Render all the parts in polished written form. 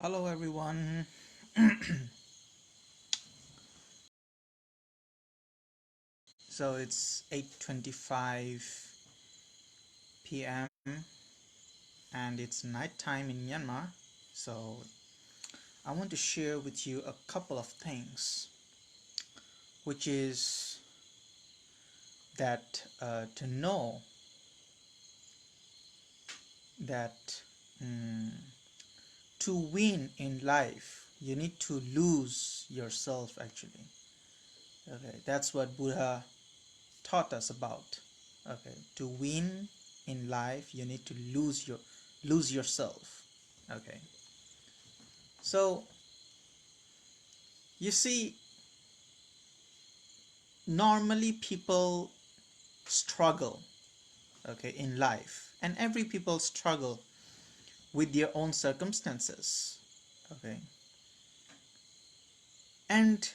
Hello everyone. So it's 8:25 p.m. and it's nighttime in Myanmar. So I want to share with you a couple of things, which is that to know that mm, to win in life, you need to lose yourself actually. Okay, that's what Buddha taught us about. Okay, to win in life you need to lose yourself. Okay, so you see, normally people struggle, okay, in life, and every people struggle with their own circumstances. Okay, and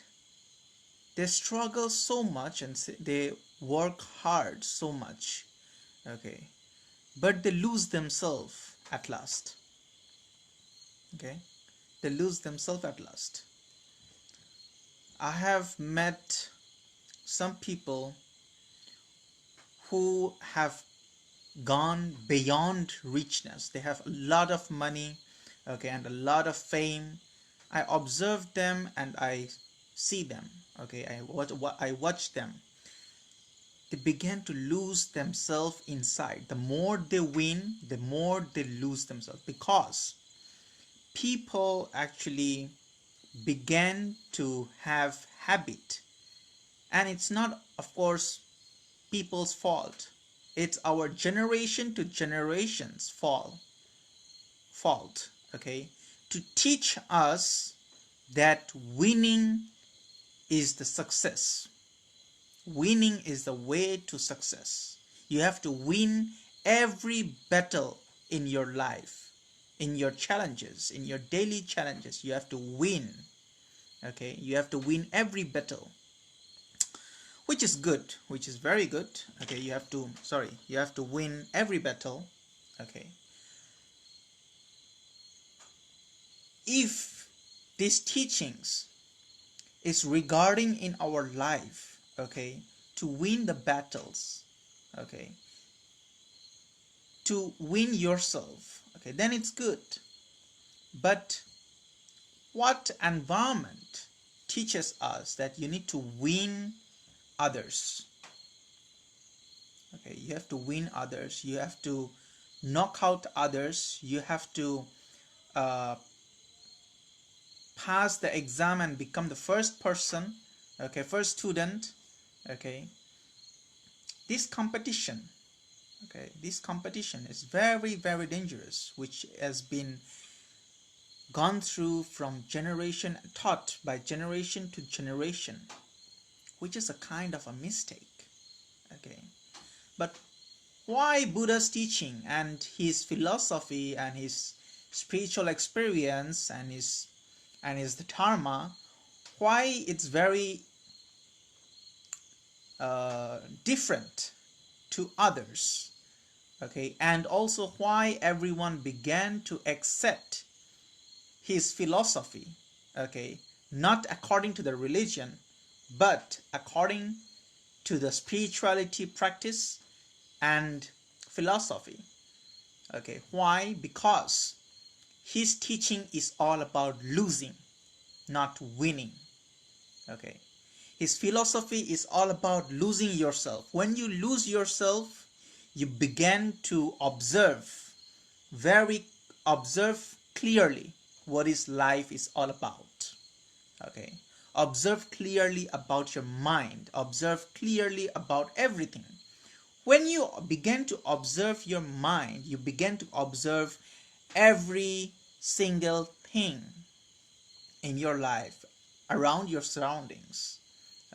they struggle so much and they work hard so much. Okay, but they lose themselves at last. Okay, they lose themselves at last. I have met some people who have gone beyond richness. They have a lot of money, okay, and a lot of fame. I observe them and I see them, okay. I watch them. They begin to lose themselves inside. The more they win, the more they lose themselves, because people actually began to have habit. And it's not, of course, people's fault. It's our generation to generations fault, okay, to teach us that winning is the success. Winning is the way to success. You have to win every battle in your life, in your challenges, in your daily challenges. You have to win, okay. You have to win every battle, which is good, which is very good. Okay, you have to win every battle. Okay, if these teachings is regarding in our life, okay, to win the battles, okay, to win yourself, okay, then it's good. But what environment teaches us that you need to win others? Okay, you have to win others, you have to knock out others, you have to uh, pass the exam and become the first person, okay, first student. Okay, this competition, okay, this competition is very, very dangerous, which has been gone through from generation, taught by generation to generation, which is a kind of a mistake. Okay, but why Buddha's teaching and his philosophy and his spiritual experience and his dharma, why it's very different to others, okay, and also why everyone began to accept his philosophy, okay, not according to the religion but according to the spirituality practice and philosophy. Okay, why? Because his teaching is all about losing, not winning. Okay, his philosophy is all about losing yourself. When you lose yourself, you begin to very observe clearly what is life is all about. Okay, observe clearly about your mind, observe clearly about everything. When you begin to observe your mind, you begin to observe every single thing in your life, around your surroundings.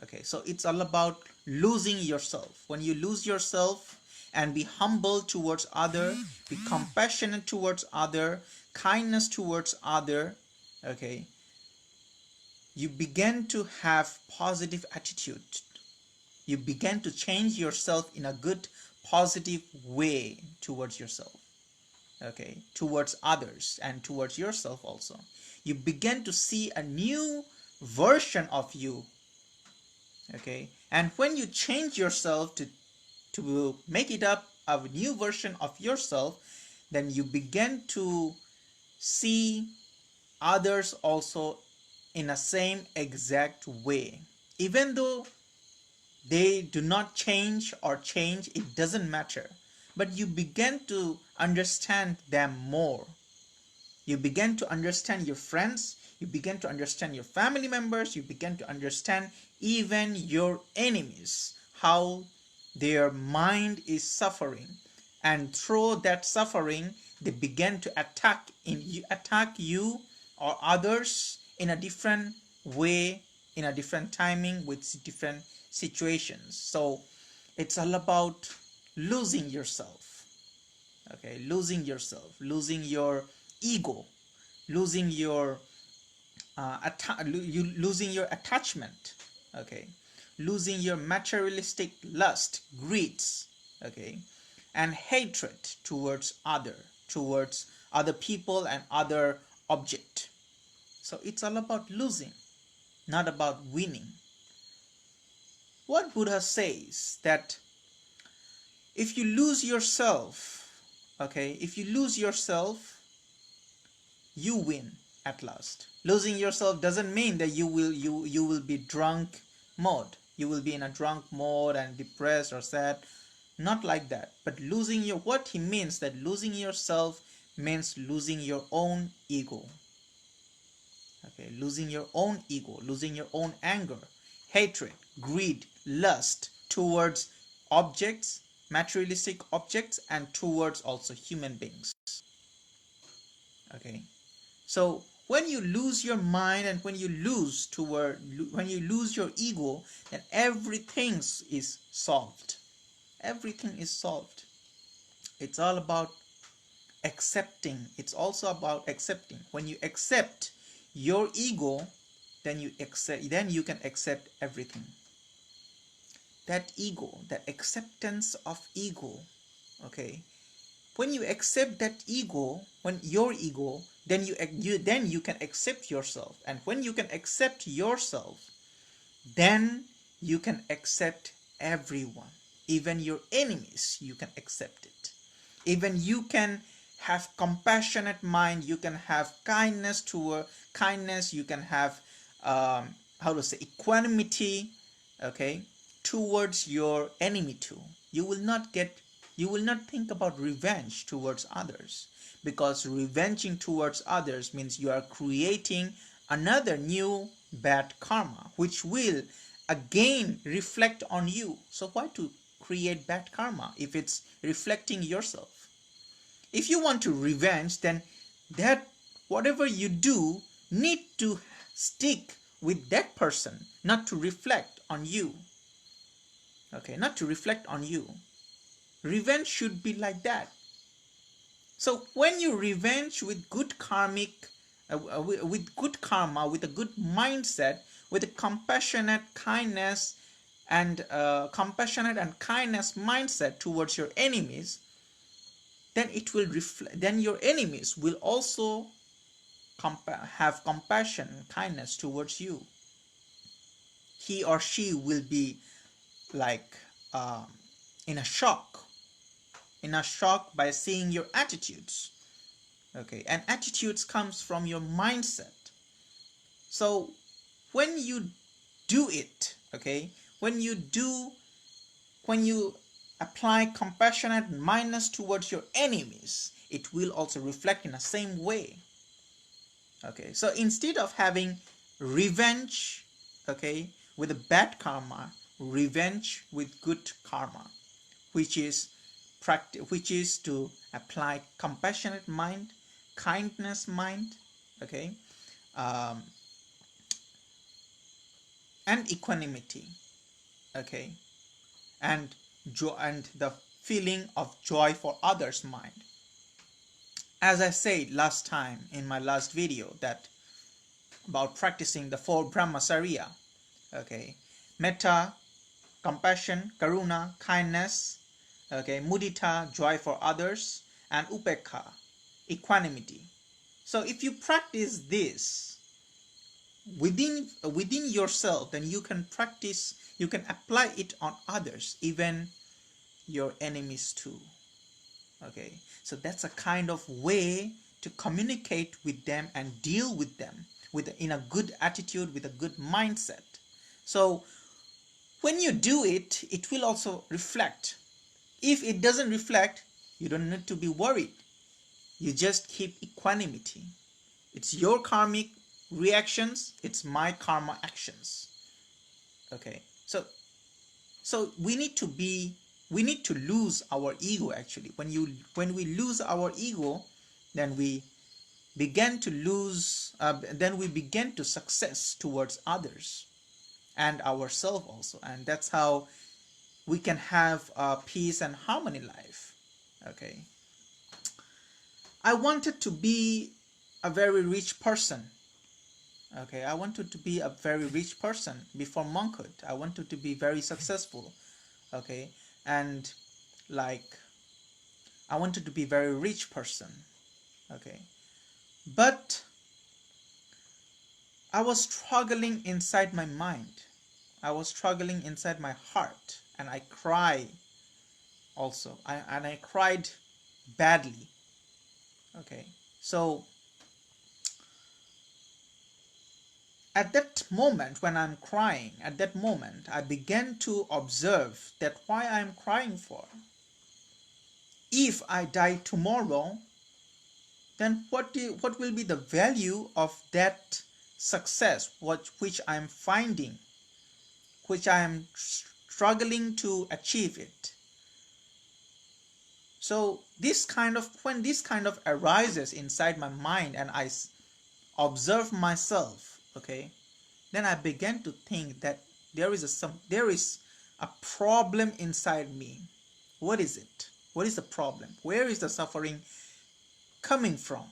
Okay, so it's all about losing yourself. When you lose yourself and be humble towards other, be compassionate towards other, kindness towards other, okay, you begin to have positive attitude. You begin to change yourself in a good positive way towards yourself. okay, towards others and towards yourself also. You begin to see a new version of you, okay, and when you change yourself to make it up a new version of yourself, then you begin to see others also in the same exact way. Even though they do not change or change, it doesn't matter, but you begin to understand them more. You begin to understand your friends, you begin to understand your family members, you begin to understand even your enemies, how their mind is suffering, and through that suffering they begin to attack you or others in a different way, in a different timing, with different situations. So it's all about losing yourself, okay, losing yourself, losing your ego, losing your losing your attachment, okay, losing your materialistic lust, greeds, okay, and hatred towards other people and other object. So it's all about losing, not about winning. What Buddha says that if you lose yourself, okay, if you lose yourself, you win at last. Losing yourself doesn't mean that you will be drunk mode. You will be in a drunk mode and depressed or sad. Not like that. But losing your, what he means that losing yourself means losing your own ego. Okay, losing your own ego, losing your own anger, hatred, greed, lust towards objects, materialistic objects, and towards also human beings. Okay, so when you lose your mind and when you lose your ego, then everything is solved. Everything is solved. It's all about accepting. It's also about accepting. When you accept your ego, then you can accept everything. That ego, that acceptance of ego, okay, when you accept that ego, when your ego, then you can accept yourself, and when you can accept yourself, then you can accept everyone, even your enemies. You can accept it. Even you can have compassionate mind, you can have kindness toward kindness, you can have how to say, equanimity, okay, towards your enemy too. You will not think about revenge towards others, because revenging towards others means you are creating another new bad karma, which will again reflect on you. So why to create bad karma if it's reflecting yourself? If you want to revenge, then that whatever you do need to stick with that person, not to reflect on you. Okay, not to reflect on you. Revenge should be like that. So when you revenge with good karmic, with good karma, with a good mindset, with a compassionate and kindness mindset towards your enemies, then it will reflect. Then your enemies will also have compassion and kindness towards you. He or she will be like in a shock by seeing your attitudes, okay, and attitudes comes from your mindset. So when you do it, okay, when you apply compassionate mindness towards your enemies, it will also reflect in the same way. Okay, so instead of having revenge, okay, with a bad karma, revenge with good karma, which is to apply compassionate mind, kindness mind, okay, um, and equanimity, okay, and joy, and the feeling of joy for others mind. As I said last time in my last video, that about practicing the 4 Brahmacharya, okay, metta, compassion, karuna, kindness, okay, mudita, joy for others, and upekha, equanimity. So if you practice this within yourself, then you can apply it on others, even your enemies too. Okay, so that's a kind of way to communicate with them and deal with them in a good attitude, with a good mindset. So when you do it, it will also reflect. If it doesn't reflect, you don't need to be worried. You just keep equanimity. It's your karmic reactions, it's my karma actions. Okay, so we need to lose our ego. Actually, when we lose our ego, then we begin to success towards others and ourselves also, and that's how we can have a peace and harmony life. Okay, I wanted to be a very rich person. Okay, I wanted to be a very rich person before monkhood. I wanted to be very successful. Okay, and like I wanted to be a very rich person. Okay, but I was struggling inside my mind. I was struggling inside my heart, and I cry also. I cried badly. Okay, so at that moment when I'm crying, at that moment I began to observe that why I'm crying for. If I die tomorrow, then what will be the value of that success which I'm finding, which I am struggling to achieve it? So when this kind of arises inside my mind and I observe myself, okay, then I began to think that there is a problem inside me. What is it? What is the problem? Where is the suffering coming from?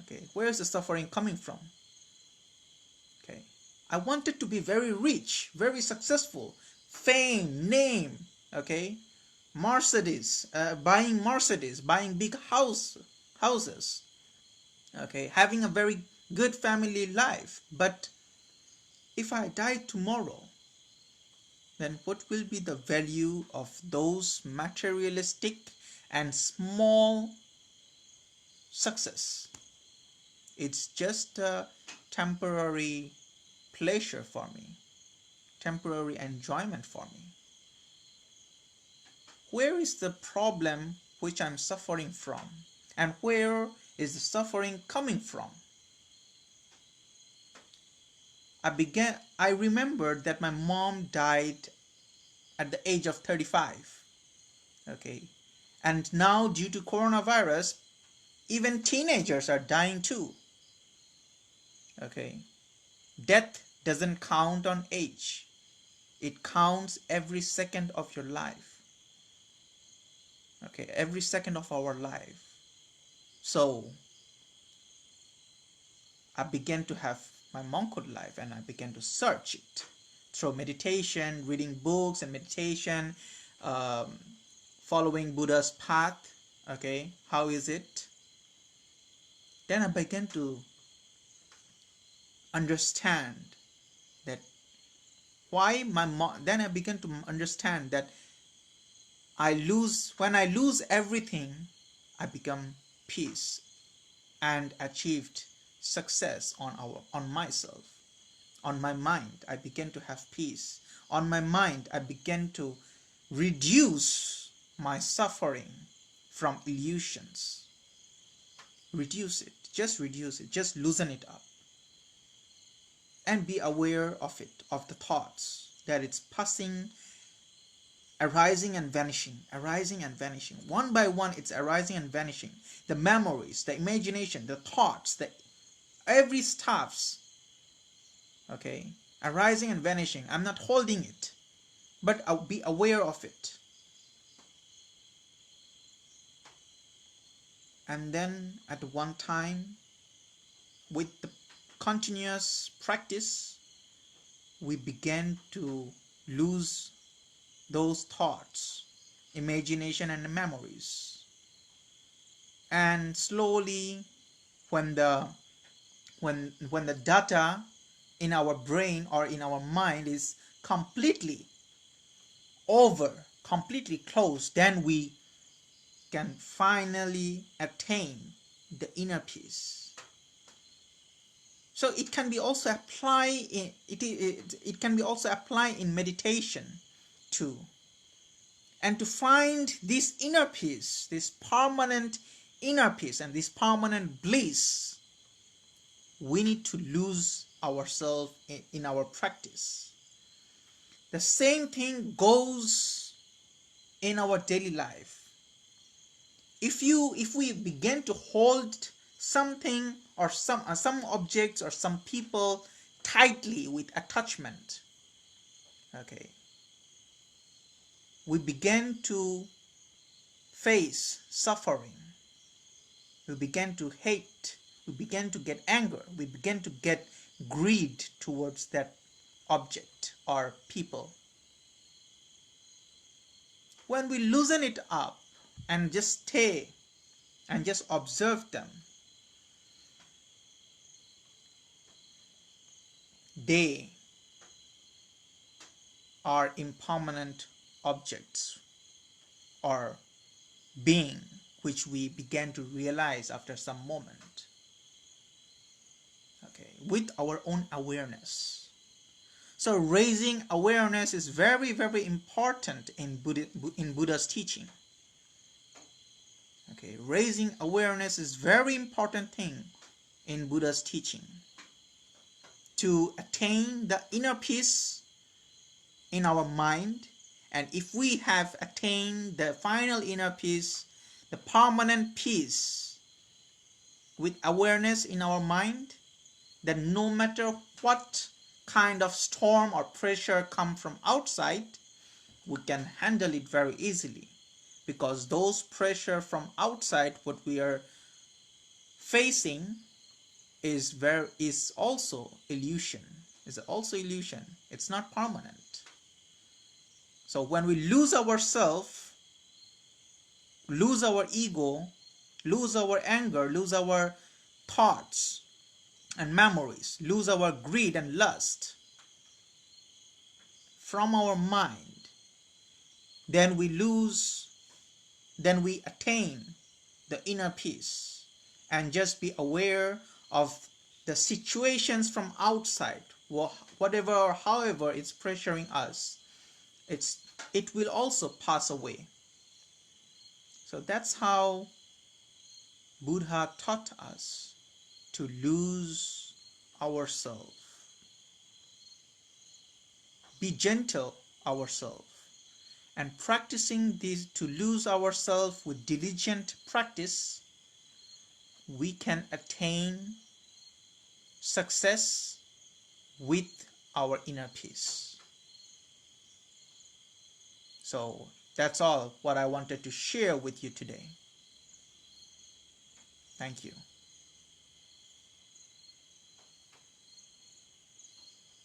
Okay, where is the suffering coming from? Okay, I wanted to be very rich, very successful, fame, name, okay, Mercedes, buying Mercedes, buying big houses, okay, having a very good family life. But if I die tomorrow, then what will be the value of those materialistic and small success? It's just a temporary pleasure for me, temporary enjoyment for me. Where is the problem which I'm suffering from? And where is the suffering coming from? I remembered that my mom died at the age of 35. Okay. And now due to coronavirus, even teenagers are dying too. Okay. Death doesn't count on age. It counts every second of your life. Okay, every second of our life. So I began to have my monkhood life and I began to search it through meditation, reading books and meditation, um, following Buddha's path. Okay, how is it? Then I began to understand that then I began to understand that when I lose everything, I become peace and achieved success on myself. On my mind, I began to have peace. On my mind, I began to reduce my suffering from illusions. Reduce it, just loosen it up. And be aware of it, of the thoughts, that it's passing, arising and vanishing, arising and vanishing. One by one, it's arising and vanishing. The memories, the imagination, the thoughts, every stuffs, okay, arising and vanishing. I'm not holding it, but I'll be aware of it. And then at one time, with the continuous practice, we began to lose those thoughts, imagination and memories. and slowly, when the data in our brain or in our mind is completely completely closed, then we can finally attain the inner peace. So it can be also applied in it can be also applied in meditation too. And to find this inner peace, this permanent inner peace and this permanent bliss, we need to lose ourselves in our practice. The same thing goes in our daily life. If we begin to hold something or some objects or some people tightly with attachment, okay, we begin to face suffering. We begin to hate. We begin to get anger. We begin to get greed towards that object or people. When we loosen it up and just stay and just observe them, they are impermanent objects or being, which we began to realize after some moment, okay, with our own awareness. So raising awareness is very, very important in Buddha's teaching. Okay, raising awareness is very important thing in Buddha's teaching to attain the inner peace in our mind. And if we have attained the final inner peace, the permanent peace with awareness in our mind, then no matter what kind of storm or pressure come from outside, we can handle it very easily, because those pressure from outside, what we are facing, is also illusion. It's not permanent. So when we lose ourselves, lose our ego, lose our anger, lose our thoughts and memories, lose our greed and lust from our mind, then we attain the inner peace. And just be aware of the situations from outside, whatever or however it's pressuring us, it will also pass away. So that's how Buddha taught us to lose ourselves, be gentle ourselves. And practicing this, to lose ourselves with diligent practice, we can attain success with our inner peace. So that's all what I wanted to share with you today. Thank you.